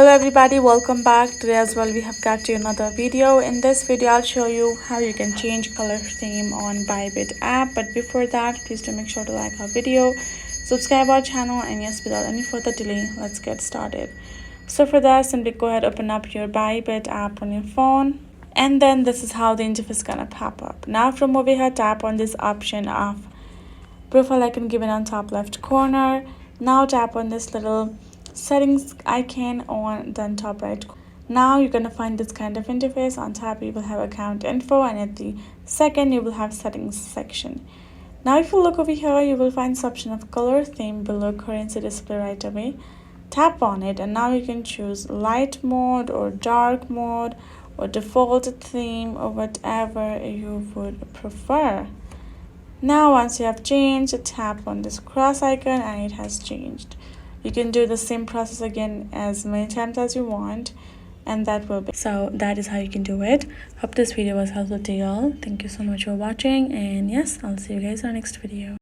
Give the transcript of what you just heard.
Hello everybody, welcome back. Today as well we have got to another video. In this video I'll show you how you can change color theme on Bybit app. But before that, please do make sure to like our video, subscribe our channel, and yes, without any further delay, let's get started. So for that, simply go ahead, open up your Bybit app on your phone, and then this is how the interface gonna pop up. Now from over here, tap on this option of profile icon given on top left corner. Now tap on this little settings icon on the top right. Now you're gonna find this kind of interface. On top you will have account info, and at the second you will have settings section. Now if you look over here, you will find this option of color theme below currency display right away. Tap on it, and now you can choose light mode or dark mode or default theme or whatever you would prefer. Now once you have changed, tap on this cross icon and it has changed. You can do the same process again as many times as you want, and that will be so. That is how you can do it. Hope this video was helpful to y'all. Thank you so much for watching, and yes, I'll see you guys in our next video.